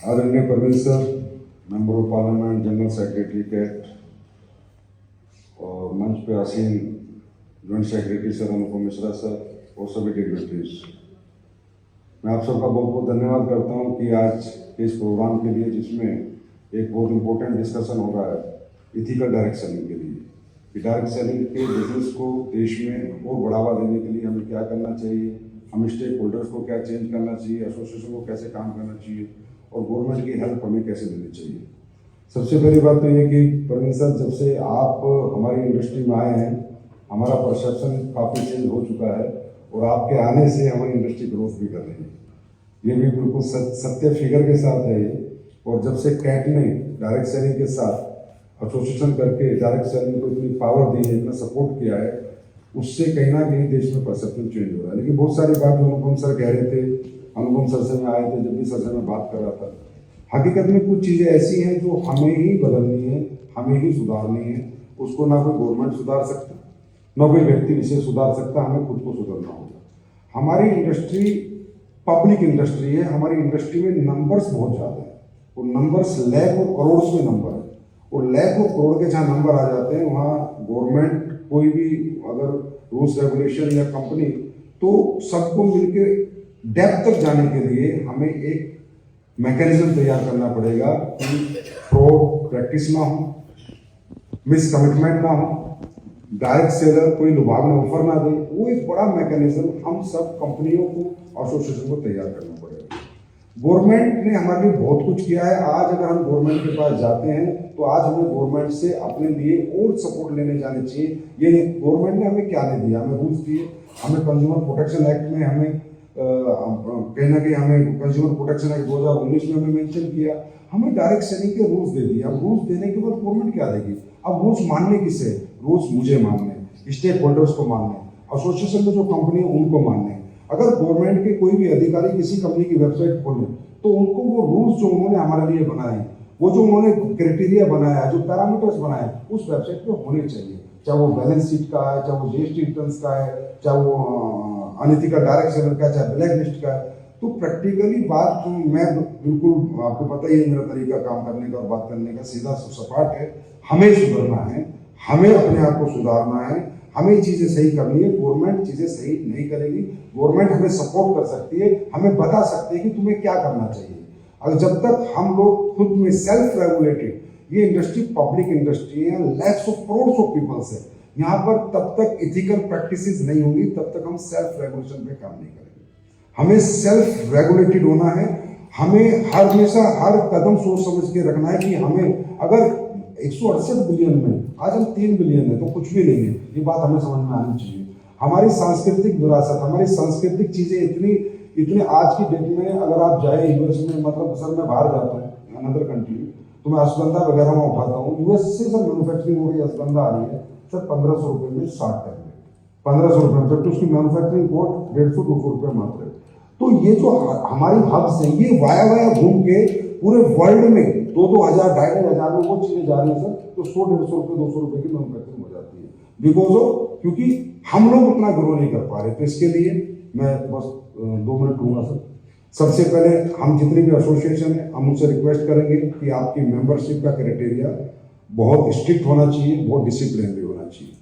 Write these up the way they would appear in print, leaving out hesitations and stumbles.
आदरणीय Parveen sir, member of parliament, general secretary CAIT और मंच पे आसीन joint secretary sir Anupam Mishra sir और सभी डिग्नेटरीज, मैं आप सबका बहुत बहुत धन्यवाद करता हूं कि आज के इस प्रोग्राम के लिए, जिसमें एक बहुत इम्पोर्टेंट डिस्कशन हो रहा है इथिकल डायरेक्ट सेलिंग के लिए कि डायरेक्ट सेलिंग के बिजनेस को देश में और बढ़ावा देने के लिए हमें क्या करना चाहिए, हम स्टेक होल्डर्स को क्या चेंज करना चाहिए, एसोसिएशन को कैसे काम करना चाहिए और गवर्नमेंट की हेल्प हमें कैसे लेनी चाहिए। सबसे पहली बात तो ये कि परवीन सर, जब से आप हमारी इंडस्ट्री में आए हैं, हमारा परसेप्शन काफ़ी चेंज हो चुका है और आपके आने से हमारी इंडस्ट्री ग्रोथ भी कर रही है। ये भी बिल्कुल सत्य फिगर के साथ है ये। और जब से कैट ने डायरेक्ट सेलिंग के साथ एसोसिएशन करके डायरेक्ट सेलिंग को इतनी पावर दी है, इतना सपोर्ट किया है, उससे कहीं ना कहीं देश में परसेप्शन चेंज हो रहा है। लेकिन बहुत सारी बात जो अनुपम सर कह रहे थे, अनुपम सर से मैं आए थे, जब भी सर से मैं बात कर रहा था, हकीकत में कुछ चीज़ें ऐसी हैं जो हमें ही बदलनी है, हमें ही सुधारनी है। उसको ना कोई गवर्नमेंट सुधार सकता, ना कोई व्यक्ति विशेष सुधार सकता, हमें खुद को सुधारना होगा। हमारी इंडस्ट्री पब्लिक इंडस्ट्री है, हमारी इंडस्ट्री में नंबर्स बहुत ज़्यादा है और नंबर्स लाख और करोड़ में नंबर है और लाख और करोड़ के जहाँ नंबर आ जाते हैं वहाँ गवर्नमेंट कोई भी अगर रूल्स रेगुलेशन या कंपनी, तो सबको मिलकर डेप्थ तक जाने के लिए हमें एक मैकेनिज्म तैयार करना पड़ेगा कि फ्रॉड प्रैक्टिस ना हो, मिस कमिटमेंट ना हो, डायरेक्ट सेलर कोई लुभावना ऑफर ना दे। वो एक बड़ा मैकेनिज्म हम सब कंपनियों को, एसोसिएशन को तैयार करना पड़ेगा। गवर्नमेंट ने हमारे लिए बहुत कुछ किया है। आज अगर हम गवर्नमेंट के पास जाते हैं तो आज हमें गवर्नमेंट से अपने लिए और सपोर्ट लेने जाने चाहिए। ये गवर्नमेंट ने हमें क्या नहीं दिया, हमें रूल्स दिए, हमें कंज्यूमर प्रोटेक्शन एक्ट में हमें कहीं ना कहीं हमें कंज्यूमर प्रोटेक्शन एक्ट 2019 में हमें मेंशन किया, हमें डायरेक्ट सेलिंग के रूल्स दे दिए। अब रूल्स देने के बाद गवर्नमेंट क्या देगी? अब रूल्स मानने किसे? रूल्स मुझे मानने, स्टेक होल्डर्स को मानने, एसोसिएशन में जो कंपनी है उनको मानने। अगर गवर्नमेंट के कोई भी अधिकारी किसी कंपनी की वेबसाइट खोले तो उनको वो रूल्स जो उन्होंने हमारे लिए बनाए, वो जो उन्होंने क्राइटेरिया बनाया, जो पैरामीटर्स बनाए, उस वेबसाइट पे होने चाहिए। चाहे वो बैलेंस शीट का है, चाहे वो जीएसटी रिटर्न्स का है, चाहे वो अनइथिकल डायरेक्ट सेलर का, चाहे ब्लैक लिस्ट का है। तो प्रैक्टिकली बात मैं बिल्कुल, आपको पता ही है मेरा तरीका काम करने का और बात करने का सीधा सपाट है। हमें सुधरना है, हमें अपने आप को सुधारना है, हमें चीज़ें सही करनी है। गवर्नमेंट चीज़ें सही नहीं करेगी। गवर्नमेंट हमें सपोर्ट कर सकती है, हमें बता सकती है कि तुम्हें क्या करना चाहिए। अगर जब तक हम लोग खुद में सेल्फ रेगुलेटेड, ये इंडस्ट्री पब्लिक इंडस्ट्री है, lakhs of crore of peoples है यहाँ पर, तब तक इथिकल प्रैक्टिसेस नहीं होंगी, तब तक हम सेल्फ रेगुलेशन पे काम नहीं करेंगे। हमें सेल्फ रेगुलेटेड होना है। हमें हमेशा हर कदम सोच समझ के रखना है कि हमें अगर 168 बिलियन में आज हम 3 बिलियन है तो कुछ भी नहीं है, ये बात हमें समझ में आनी चाहिए। हमारी सांस्कृतिक विरासत, हमारी सांस्कृतिक चीज़ें इतनी आज की डेट में, अगर आप जाए यूएस में, मतलब सर मैं बाहर जाता हूँ अनदर कंट्री, तो मैं अश्वगंधा वगैरह में उठाता हूँ, यूएस से सर मैन्युफैक्चरिंग हो रही है, अश्वगंधा आ रही है सर 1500 रुपये में 60 टैबलेट, 1500 रुपये में, जबकि उसकी मैन्युफैक्चरिंग कॉस्ट 150-200 रुपये मात्र है। तो ये जो हमारी हब्स हैं, ये वाया घूम के पूरे वर्ल्ड में 2-2 हज़ार 2,500 में वो चीज़ें जा रही है सर, तो 100-150 रुपये 200 रुपये की मैन्युफैक्चरिंग हो जाती है। बिकॉज ऑफ, क्योंकि हम लोग उतना ग्रो नहीं कर पा रहे। तो इसके लिए मैं बस 2 मिनट लूँगा सर। सबसे पहले हम जितनी भी एसोसिएशन है, हम उनसे रिक्वेस्ट करेंगे कि आपकी मेंबरशिप का क्राइटेरिया बहुत स्ट्रिक्ट होना चाहिए, बहुत डिसिप्लिन भी होना चाहिए।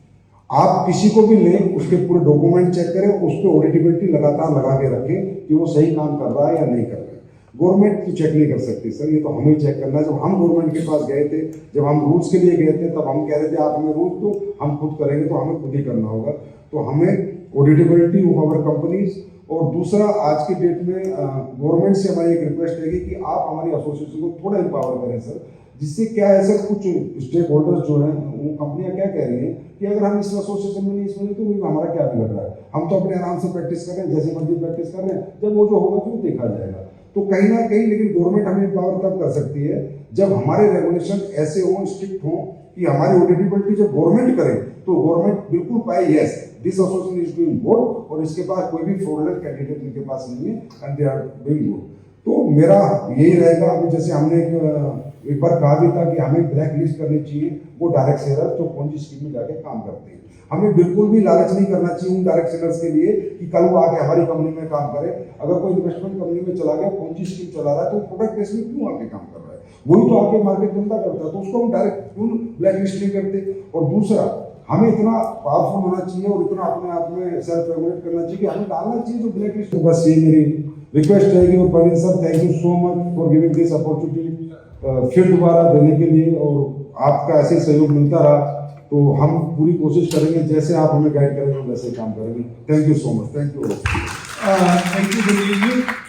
आप किसी को भी लें, उसके पूरे डॉक्यूमेंट चेक करें, उस पर ऑडिटिबिलिटी लगातार लगा के रखें कि वो सही काम कर रहा है या नहीं कर रहा है। गवर्नमेंट तो चेक नहीं कर सकती सर, ये तो हमें चेक करना है। जब हम गवर्नमेंट के पास गए थे, जब हम रूल्स के लिए गए थे, तब हम कह रहे थे आप हमें रूल्स दो, हम खुद करेंगे, तो हमें खुद ही करना होगा। तो हमें ऑडिटिबिलिटी ऑफ आवर कंपनीज, और दूसरा आज की डेट में गवर्नमेंट से हमारी एक रिक्वेस्ट रहेगी कि आप हमारी एसोसिएशन को थोड़ा एम्पावर करें सर। जिससे क्या है सर, कुछ स्टेक होल्डर्स जो हैं, वो कंपनियां क्या कह रही हैं कि अगर हम इस एसोसिएशन में नहीं, इसमें नहीं, तो हमारा क्या बिगड़ रहा है, हम तो अपने आराम से प्रैक्टिस कर रहे हैं, जैसे मर्जी प्रैक्टिस कर रहे हैं, जब वो जो होगा फिर देखा जाएगा। तो कहीं ना कहीं लेकिन गवर्नमेंट हमें पावर तब कर सकती है जब हमारे रेगुलेशन ऐसे हों, स्ट्रिक्ट हों कि हमारी ऑडिटिबिलिटी जब गवर्नमेंट करे तो गवर्नमेंट बिल्कुल पाए yes this association is doing good, और इसके पास कोई भी फ्रॉडलेंट कैंडिडेट इनके पास नहीं है, and they are doing good. तो मेरा यही रहेगा। अभी जैसे हमने एक बार कहा भी था कि हमें ब्लैक लिस्ट करनी चाहिए वो डायरेक्ट सेलर जो पोंजी स्कीम में जाके काम करते हैं। हमें बिल्कुल भी लालच नहीं करना चाहिए उन डायरेक्ट सेलर्स के लिए कि कल वो आके हमारी कंपनी में काम करे। अगर कोई इन्वेस्टमेंट कंपनी में चला गया, कौन सी स्कीम चला रहा है, तो प्रोडक्ट बेस में क्यों आके काम कर रहा है, वही तो आके मार्केट धंधा करता है, तो उसको हम डायरेक्ट क्यों ब्लैक लिस्ट नहीं करते। और दूसरा, हमें इतना पावरफुल होना चाहिए और इतना अपने आप में सेल्फ रेगुलेट करना चाहिए कि हमें डालना चाहिए जो ब्लैक लिस्ट। बस ये मेरी रिक्वेस्ट रहेगी। और Parveen sir, thank you so much for giving this opportunity फिर दोबारा देने के लिए, और आपका ऐसे सहयोग मिलता रहा तो हम पूरी कोशिश करेंगे, जैसे आप हमें गाइड करेंगे वैसे काम करेंगे। Thank you so much. Thank you. Thank you, Guruji.